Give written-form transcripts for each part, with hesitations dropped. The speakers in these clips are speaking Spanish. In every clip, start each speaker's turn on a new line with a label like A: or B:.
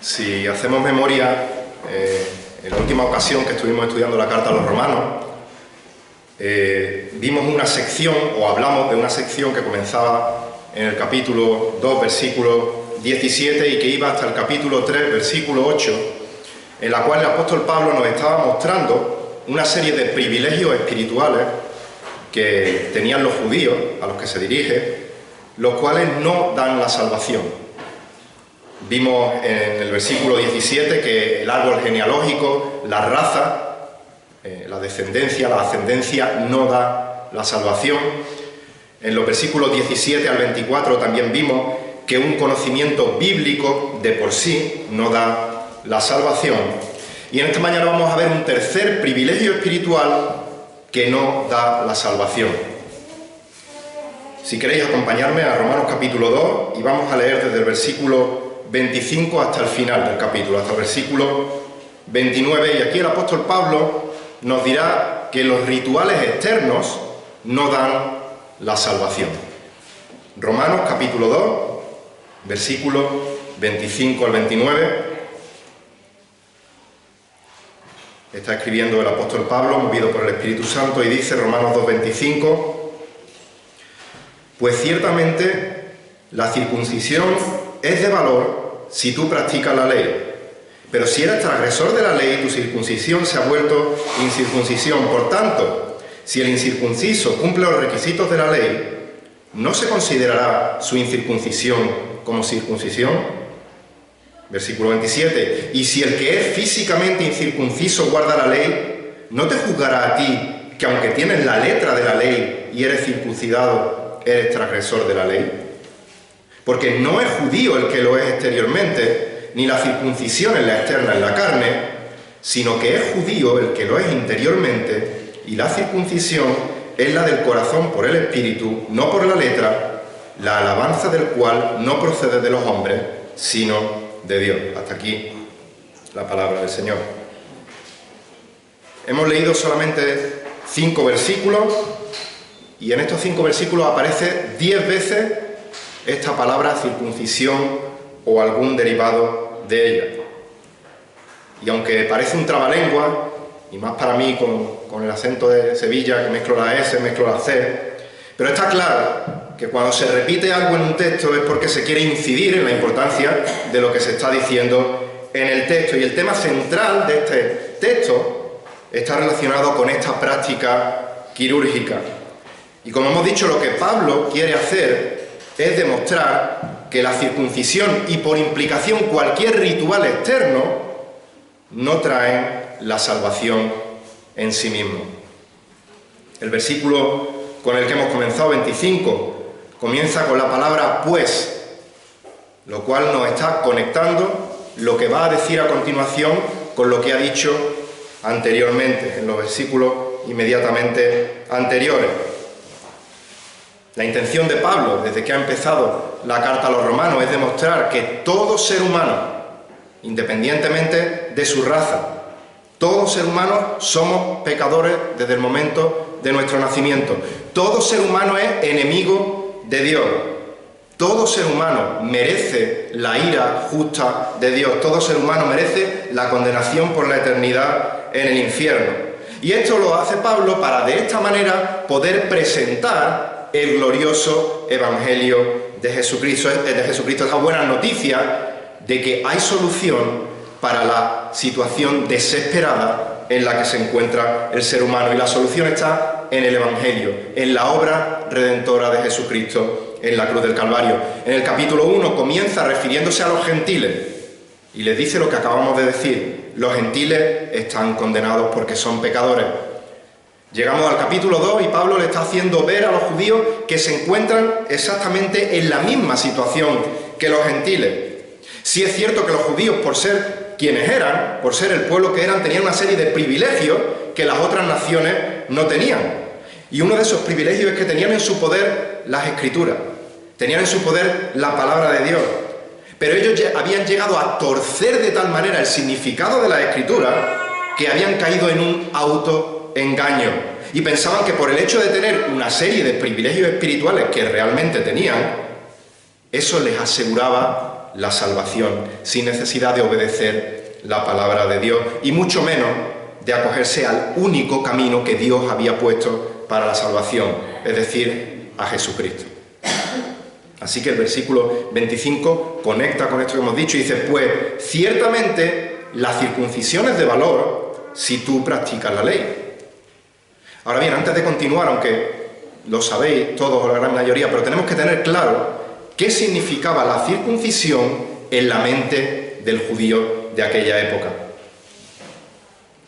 A: Si hacemos memoria, en la última ocasión que estuvimos estudiando la carta a los romanos, vimos una sección, o hablamos de una sección que comenzaba en el capítulo 2, versículo 17, y que iba hasta el capítulo 3, versículo 8, en la cual el apóstol Pablo nos estaba mostrando una serie de privilegios espirituales que tenían los judíos, a los que se dirige, los cuales no dan la salvación. Vimos en el versículo 17 que el árbol genealógico, la raza, la descendencia, la ascendencia no da la salvación. En los versículos 17 al 24 también vimos que un conocimiento bíblico de por sí no da la salvación. Y en esta mañana vamos a ver un tercer privilegio espiritual que no da la salvación. Si queréis acompañarme a Romanos capítulo 2 y vamos a leer desde el versículo 25 hasta el final del capítulo, hasta el versículo 29, y aquí el apóstol Pablo nos dirá que los rituales externos no dan la salvación. Romanos capítulo 2, versículo 25 al 29, está escribiendo el apóstol Pablo, movido por el Espíritu Santo, y dice, Romanos 2, 25, pues ciertamente la circuncisión es de valor si tú practicas la ley, pero si eres transgresor de la ley, tu circuncisión se ha vuelto incircuncisión. Por tanto, si el incircunciso cumple los requisitos de la ley, ¿no se considerará su incircuncisión como circuncisión? Versículo 27, y si el que es físicamente incircunciso guarda la ley, ¿no te juzgará a ti que aunque tienes la letra de la ley y eres circuncidado, eres transgresor de la ley? Porque no es judío el que lo es exteriormente, ni la circuncisión es la externa en la carne, sino que es judío el que lo es interiormente, y la circuncisión es la del corazón por el Espíritu, no por la letra, la alabanza del cual no procede de los hombres, sino de Dios. Hasta aquí la palabra del Señor. Hemos leído solamente 5 versículos, y en estos 5 versículos aparece 10 veces esta palabra circuncisión o algún derivado de ella. Y aunque parece un trabalengua, y más para mí con el acento de Sevilla, que mezclo la S, mezclo la C, pero está claro que cuando se repite algo en un texto es porque se quiere incidir en la importancia de lo que se está diciendo en el texto. Y el tema central de este texto está relacionado con esta práctica quirúrgica. Y como hemos dicho, lo que Pablo quiere hacer es demostrar que la circuncisión y por implicación cualquier ritual externo no traen la salvación en sí mismo. El versículo con el que hemos comenzado, 25, comienza con la palabra pues, lo cual nos está conectando lo que va a decir a continuación con lo que ha dicho anteriormente, en los versículos inmediatamente anteriores. La intención de Pablo, desde que ha empezado la carta a los romanos, es demostrar que todo ser humano, independientemente de su raza, todo ser humano somos pecadores desde el momento de nuestro nacimiento. Todo ser humano es enemigo de Dios. Todo ser humano merece la ira justa de Dios. Todo ser humano merece la condenación por la eternidad en el infierno. Y esto lo hace Pablo para de esta manera poder presentar el glorioso Evangelio de Jesucristo, esa buena noticia de que hay solución para la situación desesperada en la que se encuentra el ser humano. Y la solución está en el Evangelio, en la obra redentora de Jesucristo en la cruz del Calvario. En el capítulo 1 comienza refiriéndose a los gentiles y les dice lo que acabamos de decir: los gentiles están condenados porque son pecadores. Llegamos al capítulo 2 y Pablo le está haciendo ver a los judíos que se encuentran exactamente en la misma situación que los gentiles. Sí es cierto que los judíos, por ser quienes eran, por ser el pueblo que eran, tenían una serie de privilegios que las otras naciones no tenían. Y uno de esos privilegios es que tenían en su poder las Escrituras, tenían en su poder la palabra de Dios. Pero ellos habían llegado a torcer de tal manera el significado de las Escrituras que habían caído en un autoengaño y pensaban que por el hecho de tener una serie de privilegios espirituales que realmente tenían, Eso les aseguraba la salvación, sin necesidad de obedecer la palabra de Dios, y mucho menos de acogerse al único camino que Dios había puesto para la salvación, es decir, a Jesucristo. Así que el versículo 25 conecta con esto que hemos dicho y dice: pues ciertamente la circuncisión es de valor si tú practicas la ley. Ahora bien, antes de continuar, aunque lo sabéis todos o la gran mayoría, pero tenemos que tener claro qué significaba la circuncisión en la mente del judío de aquella época.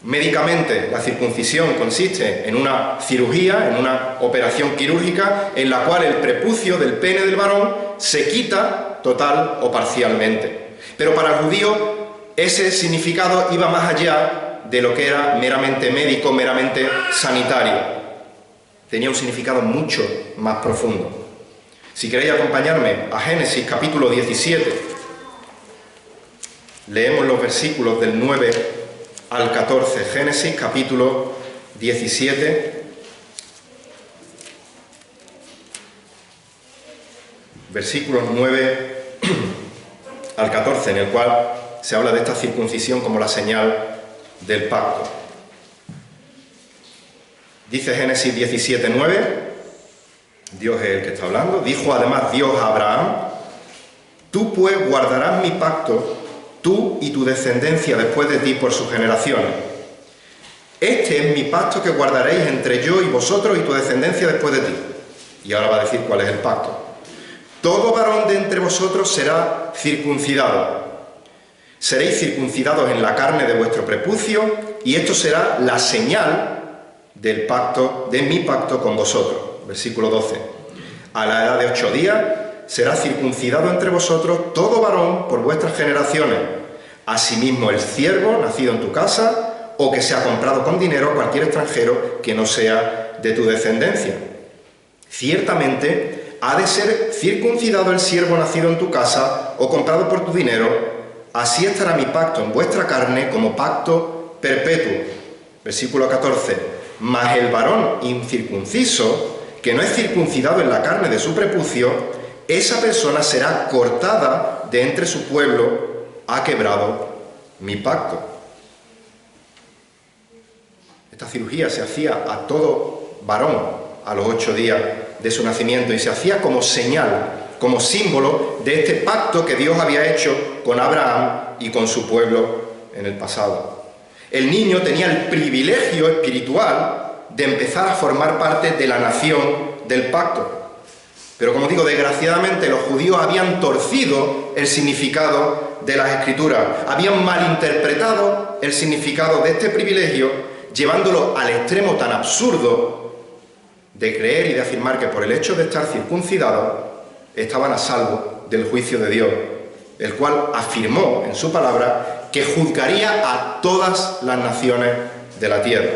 A: Médicamente, la circuncisión consiste en una cirugía, en una operación quirúrgica, en la cual el prepucio del pene del varón se quita total o parcialmente. Pero para el judío ese significado iba más allá de lo que era meramente médico, meramente sanitario. Tenía un significado mucho más profundo. Si queréis acompañarme a Génesis capítulo 17, leemos los versículos del 9 al 14. Génesis capítulo 17, versículos 9 al 14, en el cual se habla de esta circuncisión como la señal del pacto. Dice Génesis 17, 9, Dios es el que está hablando: dijo además Dios a Abraham: tú pues guardarás mi pacto, tú y tu descendencia después de ti por sus generaciones. Este es mi pacto que guardaréis entre yo y vosotros y tu descendencia después de ti. Y ahora va a decir cuál es el pacto. Todo varón de entre vosotros será circuncidado. Seréis circuncidados en la carne de vuestro prepucio, y esto será la señal del pacto, de mi pacto con vosotros. Versículo 12. A la edad de 8 días será circuncidado entre vosotros todo varón por vuestras generaciones. Asimismo el siervo nacido en tu casa, o que sea comprado con dinero, cualquier extranjero que no sea de tu descendencia. Ciertamente ha de ser circuncidado el siervo nacido en tu casa, o comprado por tu dinero. Así estará mi pacto en vuestra carne como pacto perpetuo. Versículo 14. Mas el varón incircunciso, que no es circuncidado en la carne de su prepucio, esa persona será cortada de entre su pueblo, ha quebrado mi pacto. Esta cirugía se hacía a todo varón a los 8 días de su nacimiento y se hacía como señal, como símbolo de este pacto que Dios había hecho con Abraham y con su pueblo en el pasado. El niño tenía el privilegio espiritual de empezar a formar parte de la nación del pacto. Pero como digo, desgraciadamente los judíos habían torcido el significado de las Escrituras, habían malinterpretado el significado de este privilegio, llevándolo al extremo tan absurdo de creer y de afirmar que por el hecho de estar circuncidados estaban a salvo del juicio de Dios, el cual afirmó en su palabra que juzgaría a todas las naciones de la tierra.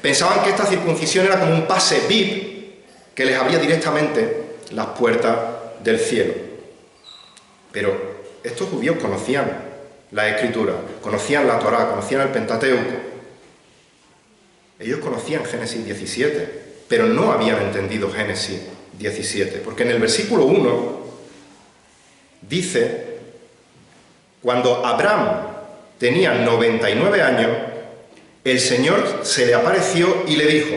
A: Pensaban que esta circuncisión era como un pase VIP que les abría directamente las puertas del cielo. Pero estos judíos conocían la Escritura, conocían la Torá, conocían el Pentateuco. Ellos conocían Génesis 17, pero no habían entendido Génesis 17, porque en el versículo 1 dice: cuando Abraham tenía 99 años, el Señor se le apareció y le dijo: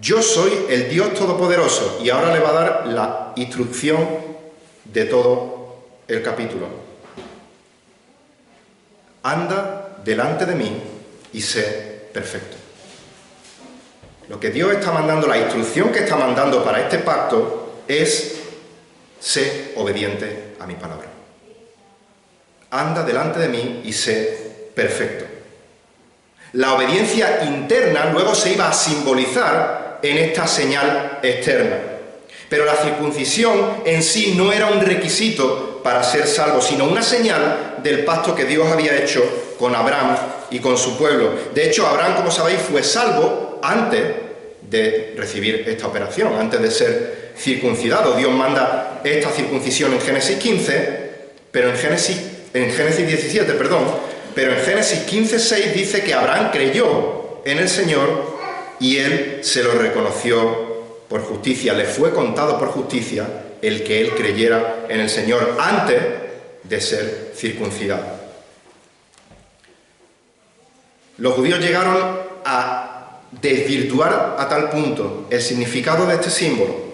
A: yo soy el Dios Todopoderoso. Y ahora le va a dar la instrucción de todo el capítulo. Anda delante de mí y sé perfecto. Lo que Dios está mandando, la instrucción que está mandando para este pacto es: sé obediente a mi palabra. Anda delante de mí y sé perfecto. La obediencia interna luego se iba a simbolizar en esta señal externa. Pero la circuncisión en sí no era un requisito para ser salvo, sino una señal del pacto que Dios había hecho con Abraham y con su pueblo. De hecho, Abraham, como sabéis, fue salvo antes de recibir esta operación, antes de ser circuncidado. Dios manda esta circuncisión en Génesis 15, pero en Génesis 17, pero en Génesis 15:6 dice que Abraham creyó en el Señor y él se lo reconoció por justicia, le fue contado por justicia el que él creyera en el Señor antes de ser circuncidado. Los judíos llegaron a desvirtuar a tal punto el significado de este símbolo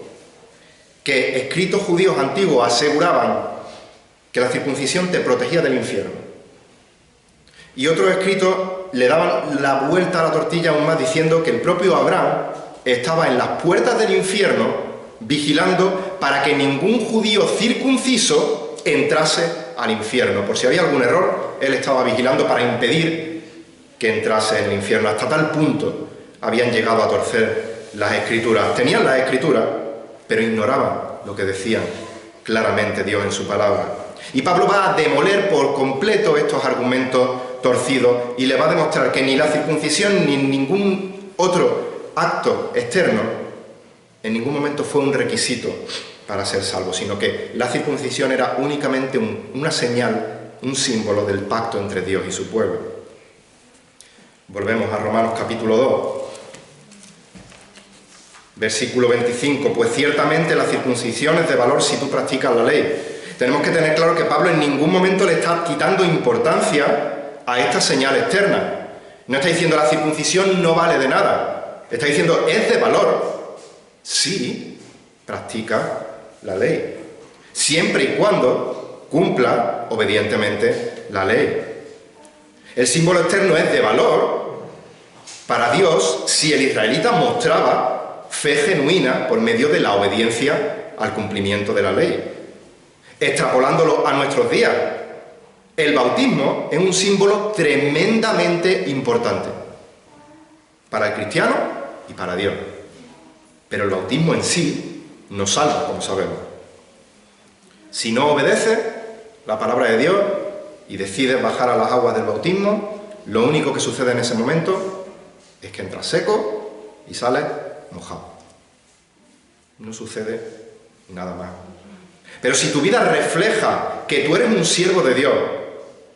A: que escritos judíos antiguos aseguraban que la circuncisión te protegía del infierno. Y otros escritos le daban la vuelta a la tortilla aún más, diciendo que el propio Abraham estaba en las puertas del infierno vigilando para que ningún judío circunciso entrase al infierno. Por si había algún error, él estaba vigilando para impedir que entrase en el infierno. Hasta tal punto habían llegado a torcer las Escrituras. Tenían las Escrituras, pero ignoraban lo que decían claramente Dios en su palabra. Y Pablo va a demoler por completo estos argumentos torcidos y le va a demostrar que ni la circuncisión ni ningún otro acto externo en ningún momento fue un requisito para ser salvo, sino que la circuncisión era únicamente una señal, un símbolo del pacto entre Dios y su pueblo. Volvemos a Romanos capítulo 2, versículo 25. Pues ciertamente la circuncisión es de valor si tú practicas la ley. Tenemos que tener claro que Pablo en ningún momento le está quitando importancia a esta señal externa. No está diciendo la circuncisión no vale de nada. Está diciendo es de valor si practica la ley, siempre y cuando cumpla obedientemente la ley. El símbolo externo es de valor para Dios si el israelita mostraba fe genuina por medio de la obediencia al cumplimiento de la ley. Extrapolándolo a nuestros días, el bautismo es un símbolo tremendamente importante para el cristiano y para Dios. Pero el bautismo en sí no salva, como sabemos. Si no obedeces la palabra de Dios y decides bajar a las aguas del bautismo, lo único que sucede en ese momento es que entras seco y sales mojado. No sucede nada más. Pero si tu vida refleja que tú eres un siervo de Dios,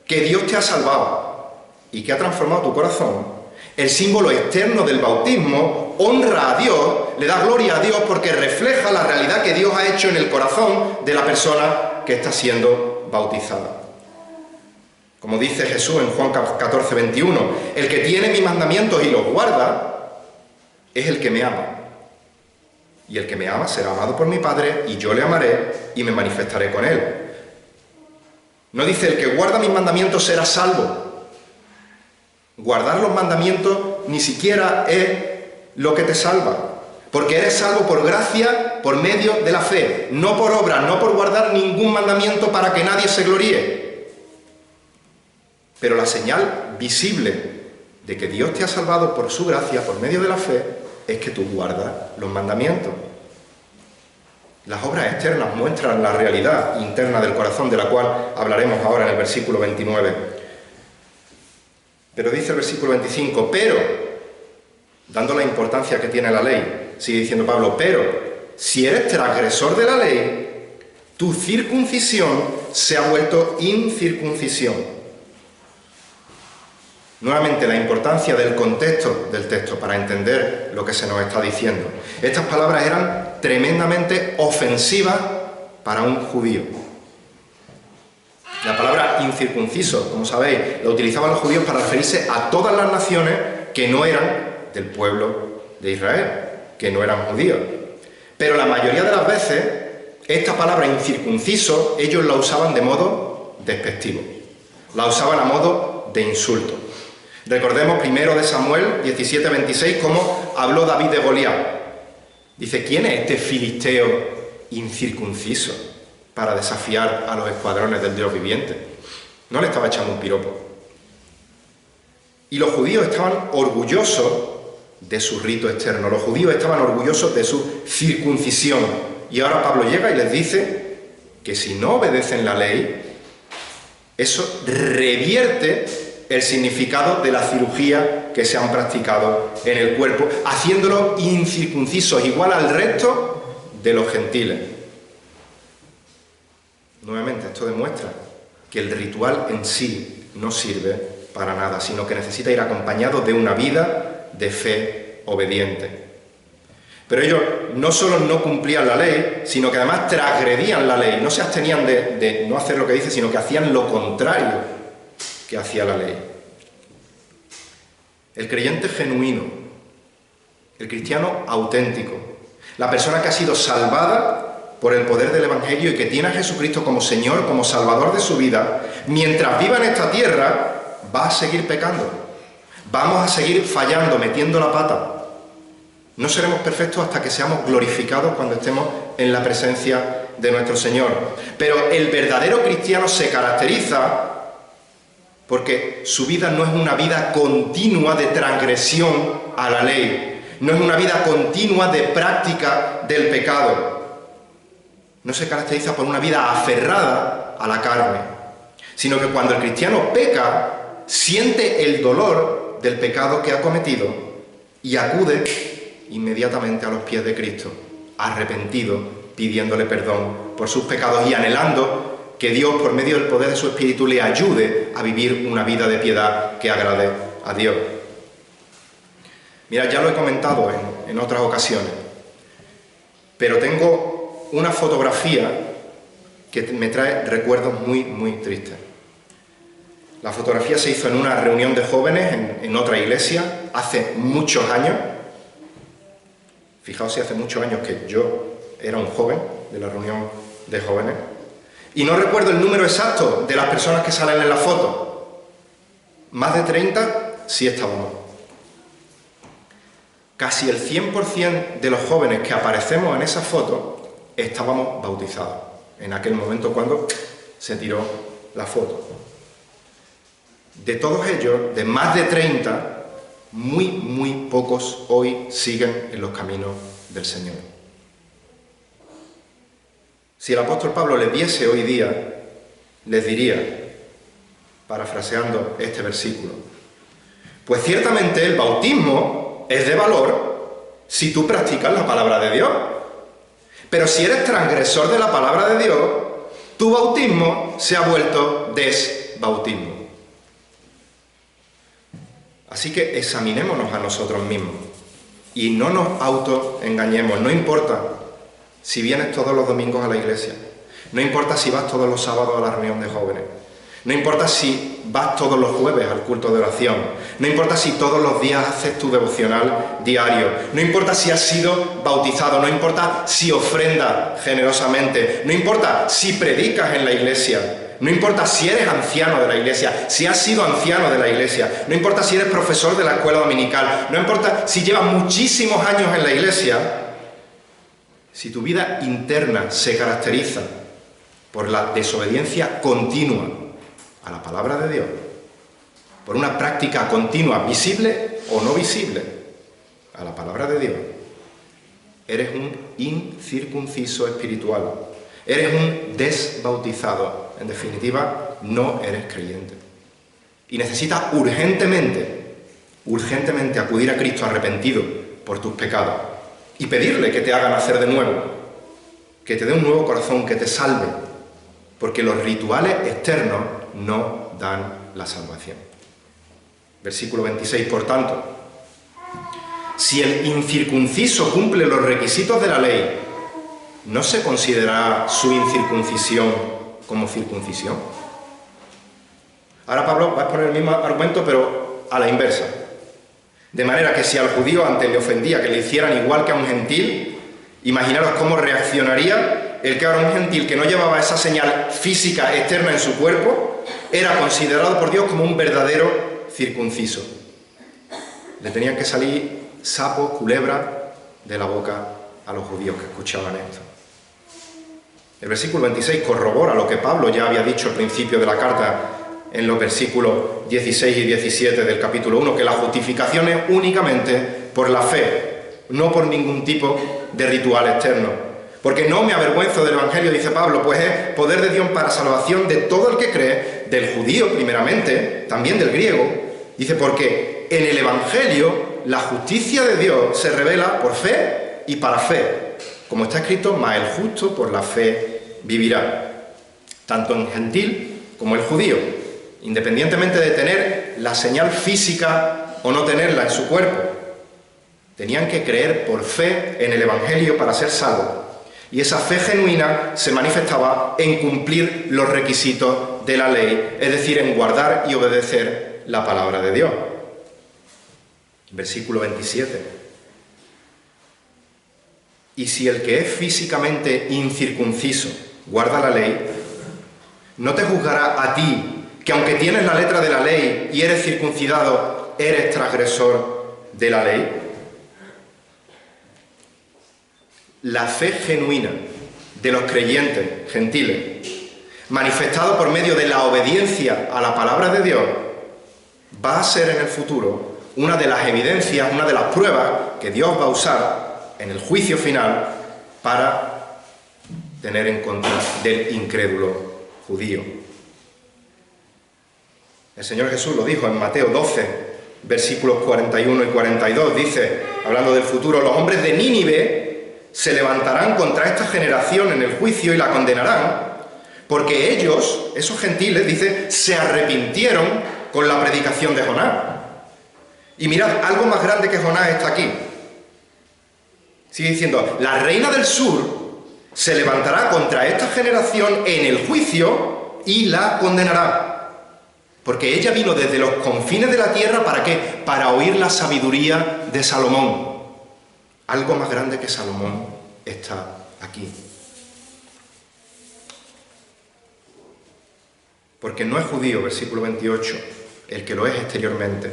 A: que Dios te ha salvado y que ha transformado tu corazón, el símbolo externo del bautismo honra a Dios, le da gloria a Dios porque refleja la realidad que Dios ha hecho en el corazón de la persona que está siendo bautizada. Como dice Jesús en Juan 14, 21, el que tiene mis mandamientos y los guarda es el que me ama. Y el que me ama será amado por mi Padre, y yo le amaré y me manifestaré con él. No dice el que guarda mis mandamientos será salvo. Guardar los mandamientos ni siquiera es lo que te salva, porque eres salvo por gracia, por medio de la fe, no por obra, no por guardar ningún mandamiento para que nadie se gloríe. Pero la señal visible de que Dios te ha salvado por su gracia, por medio de la fe, es que tú guardas los mandamientos. Las obras externas muestran la realidad interna del corazón, de la cual hablaremos ahora en el versículo 29. Pero dice el versículo 25, pero, dando la importancia que tiene la ley, sigue diciendo Pablo, pero, si eres transgresor de la ley, tu circuncisión se ha vuelto incircuncisión. Nuevamente, la importancia del contexto del texto para entender lo que se nos está diciendo. Estas palabras eran tremendamente ofensivas para un judío. La palabra incircunciso, como sabéis, la utilizaban los judíos para referirse a todas las naciones que no eran del pueblo de Israel, que no eran judíos. Pero la mayoría de las veces, esta palabra incircunciso, ellos la usaban de modo despectivo. La usaban a modo de insulto. Recordemos primero de Samuel 17, 26, cómo habló David de Goliat. Dice, ¿quién es este filisteo incircunciso para desafiar a los escuadrones del Dios viviente? No le estaba echando un piropo. Y los judíos estaban orgullosos de su rito externo. Los judíos estaban orgullosos de su circuncisión. Y ahora Pablo llega y les dice que si no obedecen la ley, eso revierte el significado de la cirugía que se han practicado en el cuerpo, haciéndolos incircuncisos, igual al resto de los gentiles. Nuevamente, esto demuestra que el ritual en sí no sirve para nada, sino que necesita ir acompañado de una vida de fe obediente. Pero ellos no solo no cumplían la ley, sino que además transgredían la ley. No se abstenían de no hacer lo que dice, sino que hacían lo contrario que hacía la ley. El creyente genuino, el cristiano auténtico, la persona que ha sido salvada por el poder del Evangelio y que tiene a Jesucristo como Señor, como Salvador de su vida, mientras viva en esta tierra, va a seguir pecando. Vamos a seguir fallando, metiendo la pata. No seremos perfectos hasta que seamos glorificados cuando estemos en la presencia de nuestro Señor. Pero el verdadero cristiano se caracteriza porque su vida no es una vida continua de transgresión a la ley, no es una vida continua de práctica del pecado. No se caracteriza por una vida aferrada a la carne, sino que cuando el cristiano peca, siente el dolor del pecado que ha cometido y acude inmediatamente a los pies de Cristo, arrepentido, pidiéndole perdón por sus pecados y anhelando que Dios, por medio del poder de su Espíritu, le ayude a vivir una vida de piedad que agrade a Dios. Mira, ya lo he comentado en otras ocasiones, pero tengo una fotografía que me trae recuerdos muy, muy tristes. La fotografía se hizo en una reunión de jóvenes en otra iglesia hace muchos años. Fijaos si hace muchos años que yo era un joven de la reunión de jóvenes. Y no recuerdo el número exacto de las personas que salen en la foto. Más de 30 sí estábamos. Casi el 100% de los jóvenes que aparecemos en esa foto estábamos bautizados. En aquel momento cuando se tiró la foto. De todos ellos, de más de 30, muy, muy pocos hoy siguen en los caminos del Señor. Si el apóstol Pablo les viese hoy día, les diría, parafraseando este versículo, pues ciertamente el bautismo es de valor si tú practicas la palabra de Dios. Pero si eres transgresor de la palabra de Dios, tu bautismo se ha vuelto desbautismo. Así que examinémonos a nosotros mismos y no nos autoengañemos. No importa si vienes todos los domingos a la iglesia, no importa si vas todos los sábados a la reunión de jóvenes, no importa si vas todos los jueves al culto de oración, no importa si todos los días haces tu devocional diario, no importa si has sido bautizado, no importa si ofrendas generosamente, no importa si predicas en la iglesia, no importa si eres anciano de la iglesia, si has sido anciano de la iglesia, no importa si eres profesor de la escuela dominical, no importa si llevas muchísimos años en la iglesia, si tu vida interna se caracteriza por la desobediencia continua a la palabra de Dios, por una práctica continua, visible o no visible, a la palabra de Dios, eres un incircunciso espiritual, eres un desbautizado. En definitiva, no eres creyente. Y necesitas urgentemente acudir a Cristo arrepentido por tus pecados y pedirle que te haga nacer de nuevo, que te dé un nuevo corazón, que te salve, porque los rituales externos no dan la salvación. Versículo 26, por tanto, si el incircunciso cumple los requisitos de la ley, ¿no se considerará su incircuncisión como circuncisión? Ahora Pablo va a poner el mismo argumento, pero a la inversa. De manera que si al judío antes le ofendía que le hicieran igual que a un gentil, imaginaros cómo reaccionaría el que ahora un gentil que no llevaba esa señal física externa en su cuerpo, era considerado por Dios como un verdadero circunciso. Le tenían que salir sapos, culebras de la boca a los judíos que escuchaban esto. El versículo 26 corrobora lo que Pablo ya había dicho al principio de la carta en los versículos 16 y 17 del capítulo 1, que la justificación es únicamente por la fe, no por ningún tipo de ritual externo. Porque no me avergüenzo del Evangelio, dice Pablo, pues es poder de Dios para salvación de todo el que cree, del judío primeramente, también del griego. Dice, porque en el Evangelio la justicia de Dios se revela por fe y para fe. Como está escrito, mas el justo por la fe vivirá. Tanto en gentil como el judío, independientemente de tener la señal física o no tenerla en su cuerpo. Tenían que creer por fe en el Evangelio para ser salvos. Y esa fe genuina se manifestaba en cumplir los requisitos de la ley, es decir, en guardar y obedecer la palabra de Dios. Versículo 27. Y si el que es físicamente incircunciso guarda la ley, ¿no te juzgará a ti, que aunque tienes la letra de la ley y eres circuncidado, eres transgresor de la ley? La fe genuina de los creyentes gentiles, manifestado por medio de la obediencia a la palabra de Dios, va a ser en el futuro una de las evidencias, una de las pruebas que Dios va a usar en el juicio final para tener en contra del incrédulo judío. El Señor Jesús lo dijo en Mateo 12, versículos 41 y 42, dice, hablando del futuro, los hombres de Nínive se levantarán contra esta generación en el juicio y la condenarán, porque ellos, esos gentiles, dice, se arrepintieron con la predicación de Jonás. Y mirad, algo más grande que Jonás está aquí. Sigue diciendo, la reina del sur se levantará contra esta generación en el juicio y la condenará. Porque ella vino desde los confines de la tierra, ¿para qué? Para oír la sabiduría de Salomón. Algo más grande que Salomón está aquí. Porque no es judío, versículo 28, el que lo es exteriormente,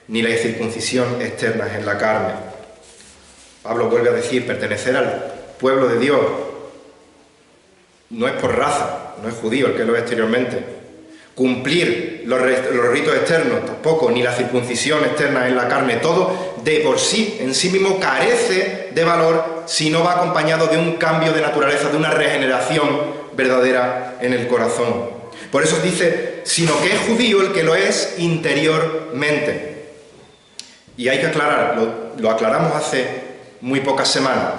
A: ni la circuncisión externa es en la carne. Pablo vuelve a decir, pertenecer al pueblo de Dios no es por raza, no es judío el que lo es exteriormente. Cumplir los ritos externos tampoco, ni la circuncisión externa en la carne, todo de por sí, en sí mismo, carece de valor si no va acompañado de un cambio de naturaleza, de una regeneración verdadera en el corazón. Por eso dice, sino que es judío el que lo es interiormente. Y hay que aclarar, lo aclaramos hace muy pocas semanas.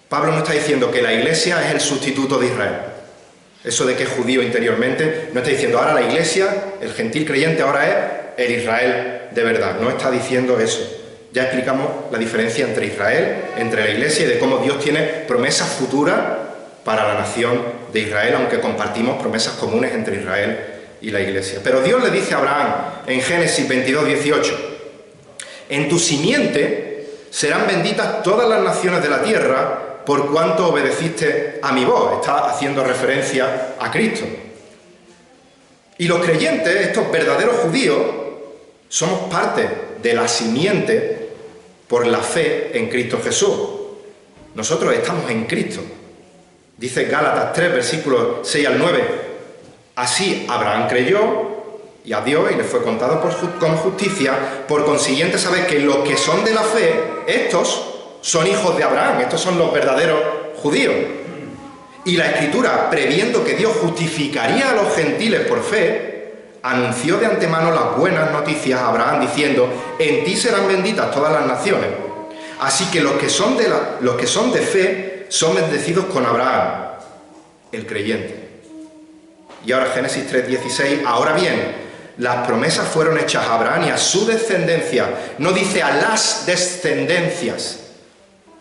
A: Pablo no está diciendo que la Iglesia es el sustituto de Israel. Eso de que es judío interiormente, no está diciendo ahora la Iglesia, el gentil creyente ahora es el Israel de verdad. No está diciendo eso. Ya explicamos la diferencia entre Israel, entre la Iglesia y de cómo Dios tiene promesas futuras para la nación de Israel, aunque compartimos promesas comunes entre Israel y la Iglesia. Pero Dios le dice a Abraham en Génesis 22, 18, en tu simiente serán benditas todas las naciones de la tierra, por cuanto obedeciste a mi voz. Está haciendo referencia a Cristo. Y los creyentes, estos verdaderos judíos, somos parte de la simiente por la fe en Cristo Jesús. Nosotros estamos en Cristo. Dice Gálatas 3, versículos 6 al 9. Así Abraham creyó y a Dios y le fue contado como justicia. Por consiguiente, sabéis que los que son de la fe, estos son hijos de Abraham, estos son los verdaderos judíos. Y la Escritura, previendo que Dios justificaría a los gentiles por fe, anunció de antemano las buenas noticias a Abraham, diciendo, en ti serán benditas todas las naciones. Así que los que son de fe son bendecidos con Abraham, el creyente. Y ahora Génesis 3:16, ahora bien, las promesas fueron hechas a Abraham y a su descendencia. No dice a las descendencias,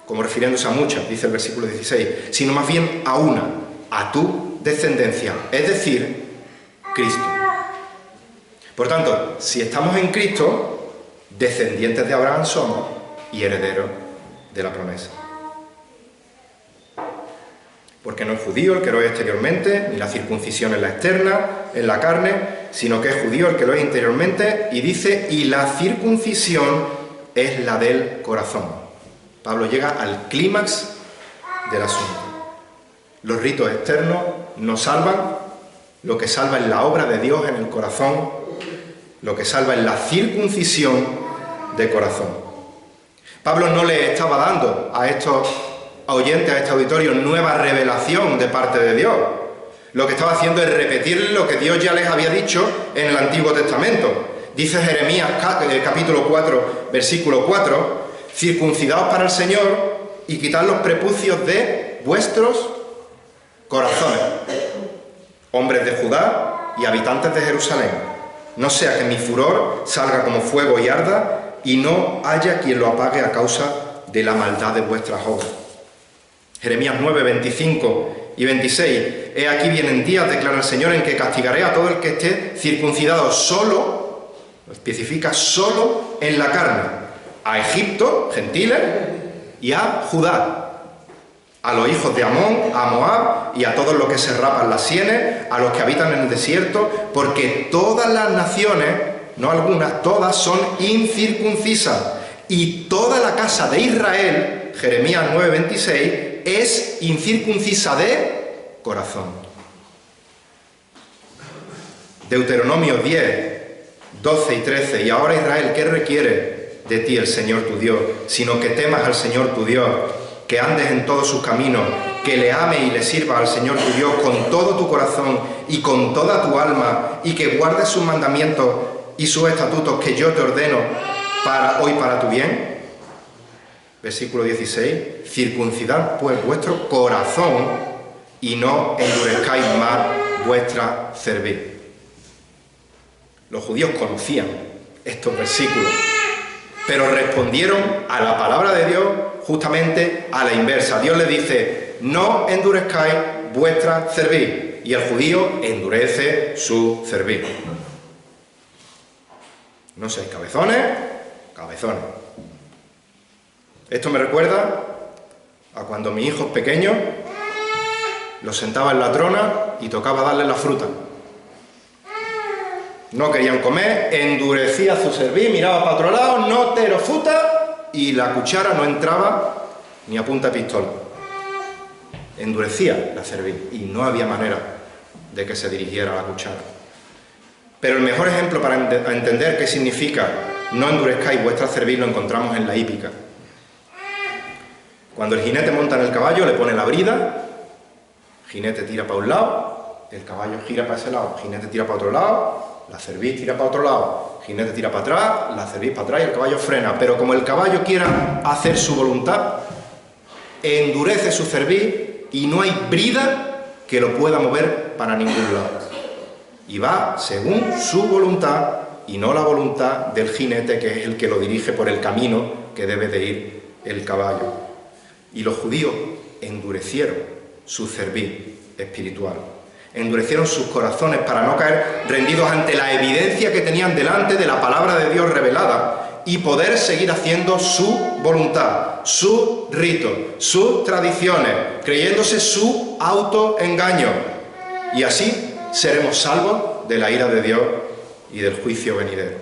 A: como refiriéndose a muchas, dice el versículo 16, sino más bien a una, a tu descendencia, es decir, Cristo. Por tanto, si estamos en Cristo, descendientes de Abraham somos y herederos de la promesa. Porque no es judío el que lo es exteriormente, ni la circuncisión es la externa, en la carne, sino que es judío el que lo es interiormente, y dice, y la circuncisión es la del corazón. Pablo llega al clímax del asunto. Los ritos externos no salvan, lo que salva es la obra de Dios en el corazón, lo que salva es la circuncisión de corazón. Pablo no le estaba dando a estos oyentes, a este auditorio, nueva revelación de parte de Dios. Lo que estaba haciendo es repetir lo que Dios ya les había dicho en el Antiguo Testamento. Dice Jeremías capítulo 4, versículo 4, circuncidaos para el Señor y quitad los prepucios de vuestros corazones, hombres de Judá y habitantes de Jerusalén, no sea que mi furor salga como fuego y arda y no haya quien lo apague a causa de la maldad de vuestras obras. Jeremías 9, 25 y 26. He aquí vienen días, declara el Señor, en que castigaré a todo el que esté circuncidado solo, lo especifica, solo en la carne, a Egipto, gentiles, y a Judá, a los hijos de Amón, a Moab y a todos los que se rapan las sienes, a los que habitan en el desierto, porque todas las naciones, no algunas, todas son incircuncisas, y toda la casa de Israel, Jeremías 9, 26, es incircuncisa de corazón. Deuteronomio 10, 12 y 13. Y ahora, Israel, ¿qué requiere de ti el Señor tu Dios? Sino que temas al Señor tu Dios, que andes en todos sus caminos, que le ames y le sirvas al Señor tu Dios con todo tu corazón y con toda tu alma, y que guardes sus mandamientos y sus estatutos que yo te ordeno hoy para tu bien. Versículo 16. Circuncidad pues vuestro corazón y no endurezcáis más vuestra cerviz. Los judíos conocían estos versículos, pero respondieron a la palabra de Dios justamente a la inversa. Dios les dice, no endurezcáis vuestra cerviz, y el judío endurece su cerviz. No seáis cabezones, cabezones. Esto me recuerda a cuando mis hijos pequeños los sentaba en la trona y tocaba darles la fruta. No querían comer, endurecía su cerviz, miraba para otro lado, no te lo futa, y la cuchara no entraba ni a punta de pistola. Endurecía la cerviz y no había manera de que se dirigiera la cuchara. Pero el mejor ejemplo para entender qué significa no endurezcáis vuestra cerviz lo encontramos en la hípica. Cuando el jinete monta en el caballo, le pone la brida, el jinete tira para un lado, el caballo gira para ese lado, el jinete tira para otro lado, la cerviz tira para otro lado, el jinete tira para atrás, la cerviz para atrás y el caballo frena. Pero como el caballo quiera hacer su voluntad, endurece su cerviz y no hay brida que lo pueda mover para ningún lado. Y va según su voluntad y no la voluntad del jinete, que es el que lo dirige por el camino que debe de ir el caballo. Y los judíos endurecieron su cerviz espiritual, endurecieron sus corazones para no caer rendidos ante la evidencia que tenían delante de la palabra de Dios revelada y poder seguir haciendo su voluntad, sus ritos, sus tradiciones, creyéndose su autoengaño. Y así seremos salvos de la ira de Dios y del juicio venidero.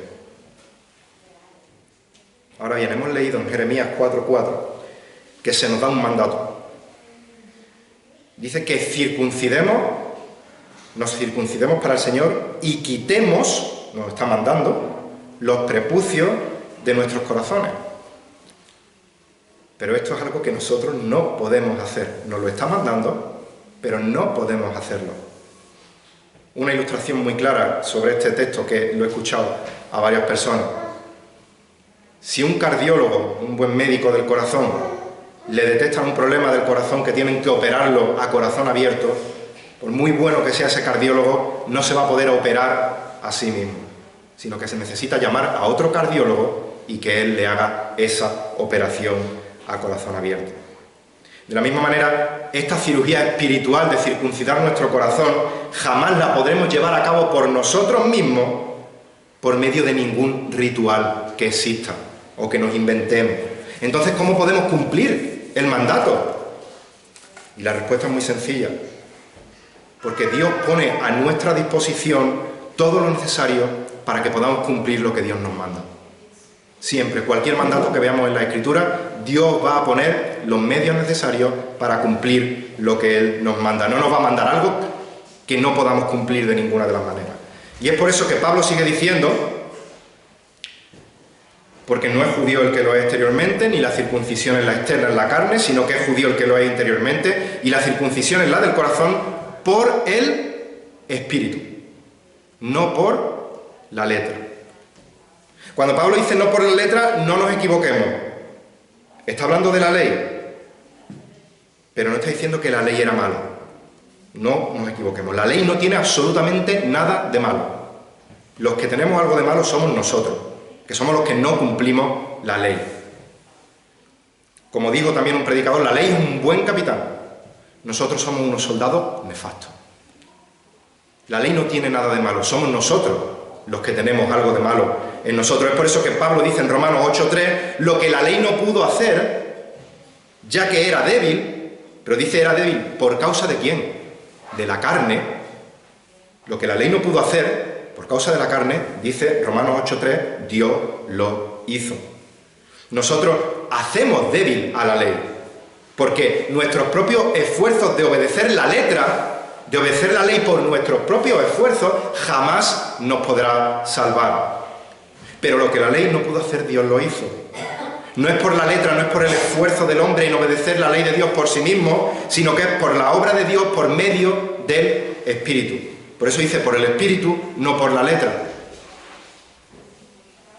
A: Ahora bien, hemos leído en Jeremías 4:4 que se nos da un mandato. Dice que nos circuncidemos para el Señor y quitemos, nos está mandando, los prepucios de nuestros corazones. Pero esto es algo que nosotros no podemos hacer. Nos lo está mandando, pero no podemos hacerlo. Una ilustración muy clara sobre este texto que lo he escuchado a varias personas. Si un cardiólogo, un buen médico del corazón, le detectan un problema del corazón que tienen que operarlo a corazón abierto, por muy bueno que sea ese cardiólogo, no se va a poder operar a sí mismo, sino que se necesita llamar a otro cardiólogo y que él le haga esa operación a corazón abierto. De la misma manera, esta cirugía espiritual de circuncidar nuestro corazón jamás la podremos llevar a cabo por nosotros mismos por medio de ningún ritual que exista o que nos inventemos. Entonces, ¿cómo podemos cumplir el mandato? Y la respuesta es muy sencilla. Porque Dios pone a nuestra disposición todo lo necesario para que podamos cumplir lo que Dios nos manda. Siempre, cualquier mandato que veamos en la Escritura, Dios va a poner los medios necesarios para cumplir lo que Él nos manda. No nos va a mandar algo que no podamos cumplir de ninguna de las maneras. Y es por eso que Pablo sigue diciendo, porque no es judío el que lo es exteriormente, ni la circuncisión es la externa en la carne, sino que es judío el que lo es interiormente, y la circuncisión es la del corazón por el Espíritu, no por la letra. Cuando Pablo dice no por la letra, no nos equivoquemos. Está hablando de la ley, pero no está diciendo que la ley era mala. No nos equivoquemos. La ley no tiene absolutamente nada de malo. Los que tenemos algo de malo somos nosotros. que somos los que no cumplimos la ley. Como dijo también un predicador, la ley es un buen capitán. Nosotros somos unos soldados nefastos. La ley no tiene nada de malo, somos nosotros los que tenemos algo de malo en nosotros. Es por eso que Pablo dice en Romanos 8:3, lo que la ley no pudo hacer, ya que era débil, pero dice era débil, ¿por causa de quién? De la carne. Lo que la ley no pudo hacer, por causa de la carne, dice Romanos 8:3, Dios lo hizo. Nosotros hacemos débil a la ley, porque nuestros propios esfuerzos de obedecer la letra, de obedecer la ley por nuestros propios esfuerzos, jamás nos podrá salvar. Pero lo que la ley no pudo hacer, Dios lo hizo. No es por la letra, no es por el esfuerzo del hombre en obedecer la ley de Dios por sí mismo, sino que es por la obra de Dios por medio del Espíritu. Por eso dice, por el Espíritu, no por la letra.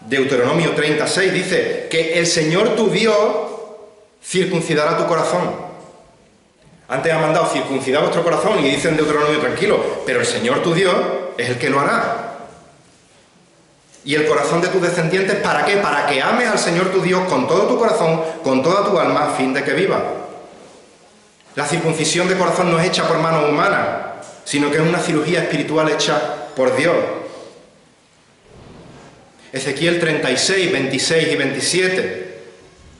A: Deuteronomio 36 dice que el Señor tu Dios circuncidará tu corazón. Antes ha mandado circuncidar vuestro corazón y dice en Deuteronomio, tranquilo, pero el Señor tu Dios es el que lo hará. Y el corazón de tus descendientes, ¿para qué? Para que ames al Señor tu Dios con todo tu corazón, con toda tu alma, a fin de que viva. La circuncisión de corazón no es hecha por mano humana, sino que es una cirugía espiritual hecha por Dios. Ezequiel 36, 26 y 27,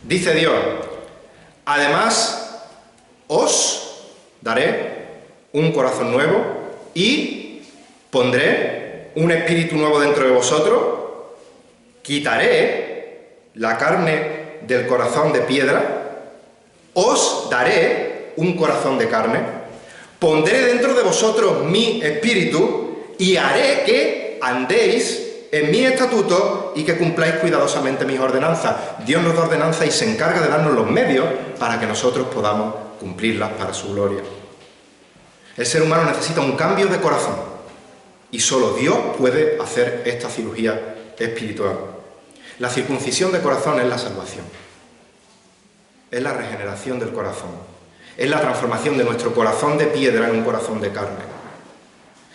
A: dice Dios, además os daré un corazón nuevo y pondré un espíritu nuevo dentro de vosotros, quitaré la carne del corazón de piedra, os daré un corazón de carne, pondré dentro de vosotros mi espíritu y haré que andéis en mis estatutos y que cumpláis cuidadosamente mis ordenanzas. Dios nos da ordenanzas y se encarga de darnos los medios para que nosotros podamos cumplirlas para su gloria. El ser humano necesita un cambio de corazón y solo Dios puede hacer esta cirugía espiritual. La circuncisión de corazón es la salvación, es la regeneración del corazón, es la transformación de nuestro corazón de piedra en un corazón de carne.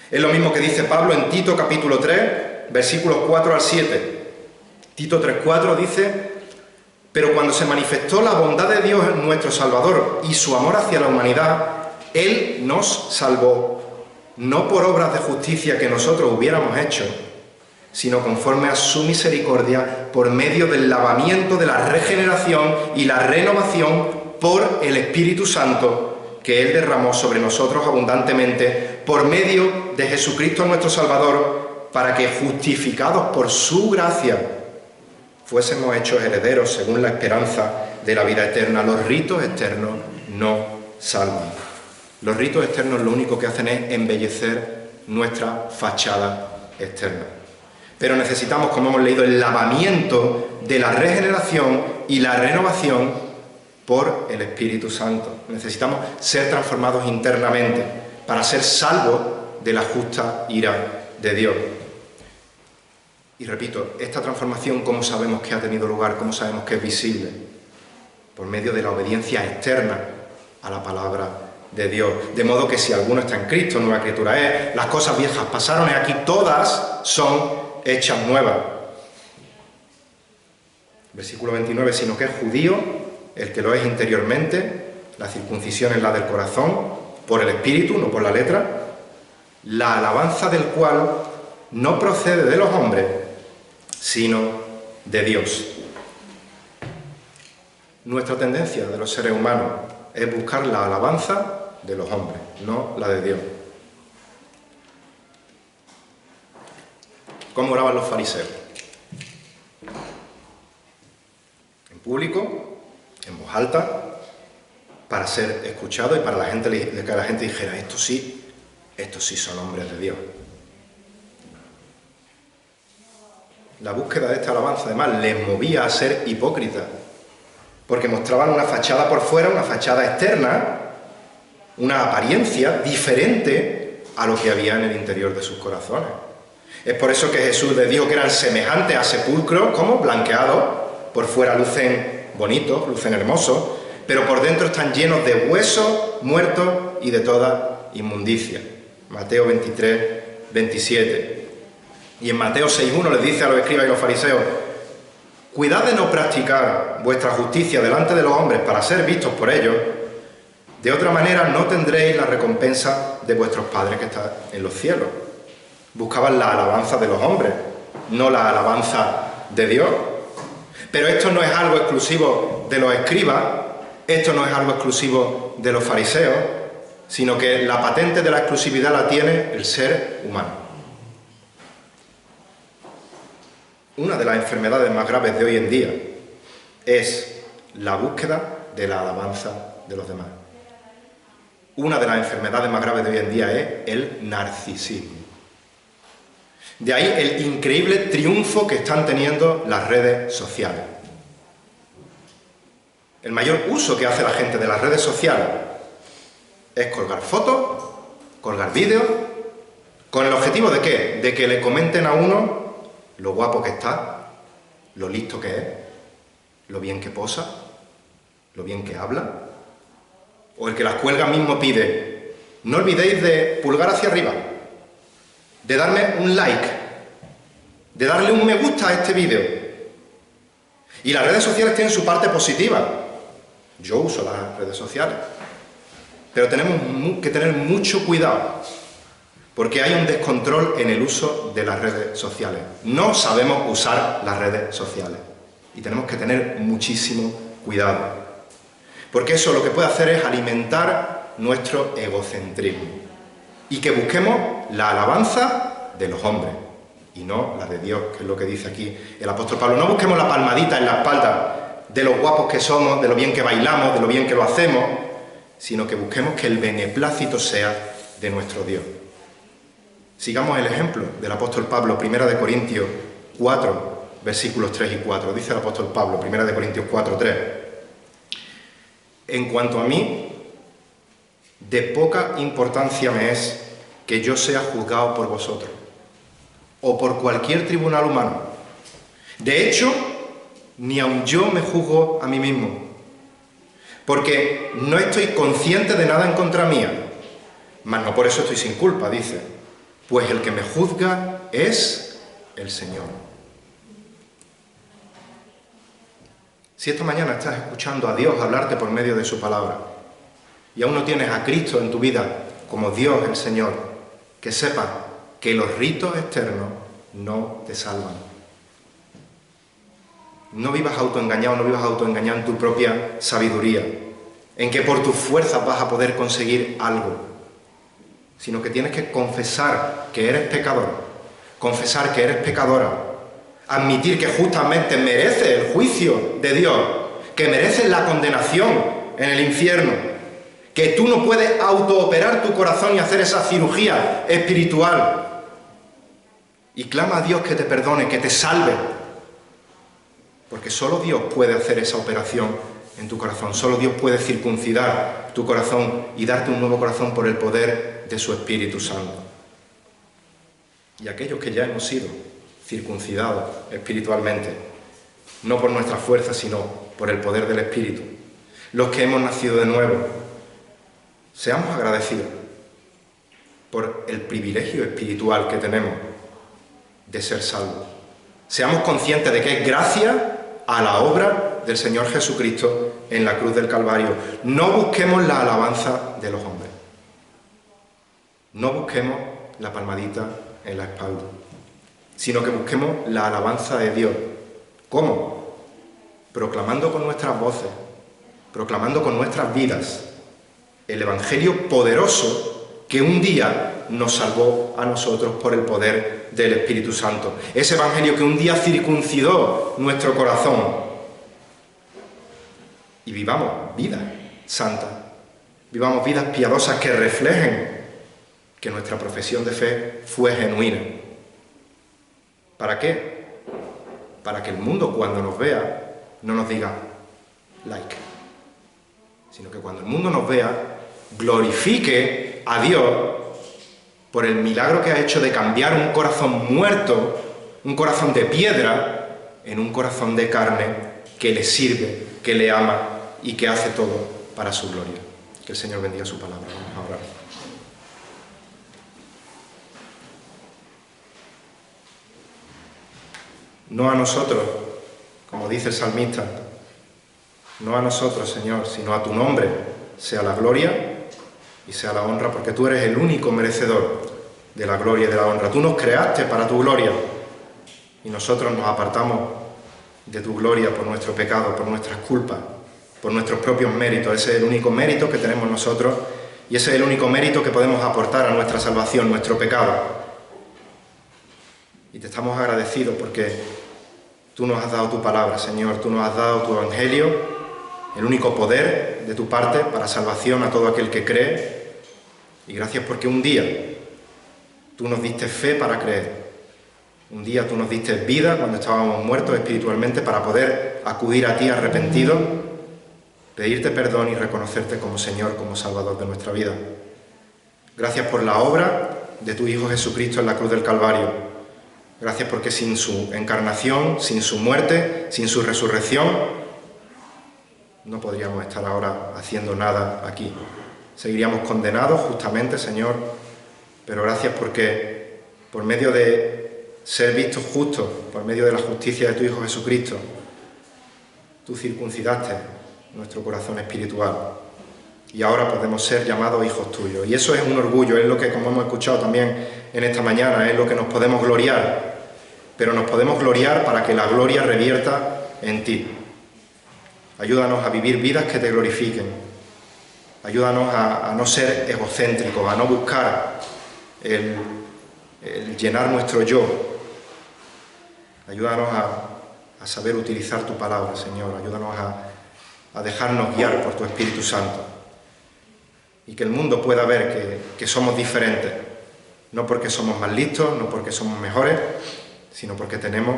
A: Es lo mismo que dice Pablo en Tito capítulo 3, versículos 4 al 7. Tito 3:4 dice: pero cuando se manifestó la bondad de Dios en nuestro Salvador y su amor hacia la humanidad, Él nos salvó, no por obras de justicia que nosotros hubiéramos hecho, sino conforme a su misericordia, por medio del lavamiento de la regeneración y la renovación por el Espíritu Santo que Él derramó sobre nosotros abundantemente, por medio de Jesucristo nuestro Salvador, para que, justificados por su gracia, fuésemos hechos herederos según la esperanza de la vida eterna. Los ritos externos no salvan. Los ritos externos lo único que hacen es embellecer nuestra fachada externa. Pero necesitamos, como hemos leído, el lavamiento de la regeneración y la renovación por el Espíritu Santo. Necesitamos ser transformados internamente para ser salvos de la justa ira de Dios. Y repito, esta transformación, ¿cómo sabemos que ha tenido lugar? ¿Cómo sabemos que es visible? Por medio de la obediencia externa a la palabra de Dios. De modo que si alguno está en Cristo, nueva criatura es, las cosas viejas pasaron y aquí todas son hechas nuevas. Versículo 29, sino que es judío el que lo es interiormente, la circuncisión es la del corazón, por el Espíritu, no por la letra, la alabanza del cual no procede de los hombres, sino de Dios. Nuestra tendencia de los seres humanos es buscar la alabanza de los hombres, no la de Dios. ¿Cómo oraban los fariseos? En público, en voz alta, para ser escuchado y para que la gente dijera, estos sí son hombres de Dios. La búsqueda de esta alabanza, además, les movía a ser hipócritas, porque mostraban una fachada por fuera, una fachada externa, una apariencia diferente a lo que había en el interior de sus corazones. Es por eso que Jesús les dijo que eran semejantes a sepulcros, como blanqueados, por fuera lucen bonitos, lucen hermosos, pero por dentro están llenos de huesos muertos y de toda inmundicia. Mateo 23, 27. Y en Mateo 6.1 les dice a los escribas y los fariseos, Cuidad de no practicar vuestra justicia delante de los hombres para ser vistos por ellos, de otra manera no tendréis la recompensa de vuestros padres que están en los cielos. Buscaban la alabanza de los hombres, no la alabanza de Dios. Pero esto no es algo exclusivo de los escribas, esto no es algo exclusivo de los fariseos, sino que la patente de la exclusividad la tiene el ser humano. Una de las enfermedades más graves de hoy en día es la búsqueda de la alabanza de los demás. Una de las enfermedades más graves de hoy en día es el narcisismo. De ahí el increíble triunfo que están teniendo las redes sociales. El mayor uso que hace la gente de las redes sociales es colgar fotos, colgar vídeos, ¿con el objetivo de qué? De que le comenten a uno lo guapo que está, lo listo que es, lo bien que posa, lo bien que habla. O el que las cuelga mismo pide, no olvidéis de pulgar hacia arriba, de darme un like, de darle un me gusta a este vídeo. Y las redes sociales tienen su parte positiva. Yo uso las redes sociales. Pero tenemos que tener mucho cuidado, porque hay un descontrol en el uso de las redes sociales. No sabemos usar las redes sociales y tenemos que tener muchísimo cuidado, porque eso lo que puede hacer es alimentar nuestro egocentrismo y que busquemos la alabanza de los hombres y no la de Dios, que es lo que dice aquí el apóstol Pablo. No busquemos la palmadita en la espalda de lo guapos que somos, de lo bien que bailamos, de lo bien que lo hacemos, sino que busquemos que el beneplácito sea de nuestro Dios. Sigamos el ejemplo del apóstol Pablo, 1 de Corintios 4, versículos 3 y 4. Dice el apóstol Pablo, 1 de Corintios 4, 3. En cuanto a mí, de poca importancia me es que yo sea juzgado por vosotros o por cualquier tribunal humano. De hecho, ni aun yo me juzgo a mí mismo, porque no estoy consciente de nada en contra mía, mas no por eso estoy sin culpa, dice. Pues el que me juzga es el Señor. Si esta mañana estás escuchando a Dios hablarte por medio de su palabra y aún no tienes a Cristo en tu vida como Dios el Señor, que sepas que los ritos externos no te salvan. No vivas autoengañado, no vivas autoengañado en tu propia sabiduría, en que por tus fuerzas vas a poder conseguir algo, sino que tienes que confesar que eres pecador, confesar que eres pecadora, admitir que justamente mereces el juicio de Dios, que mereces la condenación en el infierno, que tú no puedes autooperar tu corazón y hacer esa cirugía espiritual. Y clama a Dios que te perdone, que te salve, porque solo Dios puede hacer esa operación en tu corazón. Solo Dios puede circuncidar tu corazón y darte un nuevo corazón por el poder de su Espíritu Santo. Y aquellos que ya hemos sido circuncidados espiritualmente, no por nuestra fuerza, sino por el poder del Espíritu, los que hemos nacido de nuevo, seamos agradecidos por el privilegio espiritual que tenemos de ser salvos. Seamos conscientes de que es gracias a la obra del Señor Jesucristo en la cruz del Calvario. No busquemos la alabanza de los hombres. No busquemos la palmadita en la espalda, sino que busquemos la alabanza de Dios. ¿Cómo? Proclamando con nuestras voces, proclamando con nuestras vidas el Evangelio poderoso que un día nos salvó a nosotros por el poder del Espíritu Santo. Ese Evangelio que un día circuncidó nuestro corazón. Y vivamos vidas santas, vivamos vidas piadosas que reflejen que nuestra profesión de fe fue genuina. ¿Para qué? Para que el mundo cuando nos vea no nos diga like, sino que cuando el mundo nos vea glorifique a Dios por el milagro que ha hecho de cambiar un corazón muerto, un corazón de piedra, en un corazón de carne que le sirve, que le ama y que hace todo para su gloria. Que el Señor bendiga su palabra. Vamos a orar. No a nosotros, como dice el salmista, no a nosotros, Señor, sino a tu nombre sea la gloria y sea la honra, porque tú eres el único merecedor de la gloria y de la honra. Tú nos creaste para tu gloria y nosotros nos apartamos de tu gloria por nuestro pecado, por nuestras culpas, por nuestros propios méritos. Ese es el único mérito que tenemos nosotros y ese es el único mérito que podemos aportar a nuestra salvación, nuestro pecado. Y te estamos agradecidos porque tú nos has dado tu palabra, Señor, tú nos has dado tu evangelio, el único poder de tu parte para salvación a todo aquel que cree. Y gracias porque un día tú nos diste fe para creer. Un día tú nos diste vida cuando estábamos muertos espiritualmente para poder acudir a ti arrepentidos, pedirte perdón y reconocerte como Señor, como Salvador de nuestra vida. Gracias por la obra de tu Hijo Jesucristo en la cruz del Calvario. Gracias porque sin su encarnación, sin su muerte, sin su resurrección, no podríamos estar ahora haciendo nada aquí. Seguiríamos condenados justamente, Señor, pero gracias porque por medio de ser vistos justos, por medio de la justicia de tu Hijo Jesucristo, tú circuncidaste nuestro corazón espiritual y ahora podemos ser llamados hijos tuyos. Y eso es un orgullo, es lo que, como hemos escuchado también en esta mañana, es lo que nos podemos gloriar, pero nos podemos gloriar para que la gloria revierta en ti. Ayúdanos a vivir vidas que te glorifiquen. Ayúdanos a no ser egocéntricos, a no buscar el llenar nuestro yo. Ayúdanos a saber utilizar tu palabra, Señor. Ayúdanos a dejarnos guiar por tu Espíritu Santo. Y que el mundo pueda ver que somos diferentes. No porque somos más listos, no porque somos mejores, sino porque tenemos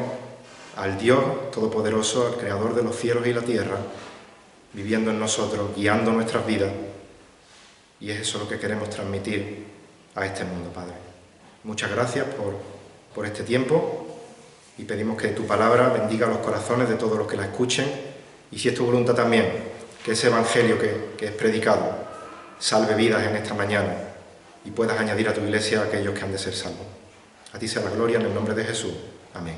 A: al Dios Todopoderoso, al Creador de los cielos y la tierra, viviendo en nosotros, guiando nuestras vidas. Y es eso lo que queremos transmitir a este mundo, Padre. Muchas gracias por este tiempo y pedimos que tu palabra bendiga los corazones de todos los que la escuchen y, si es tu voluntad también, que ese evangelio que es predicado salve vidas en esta mañana y puedas añadir a tu iglesia a aquellos que han de ser salvos. A ti sea la gloria en el nombre de Jesús. Amén.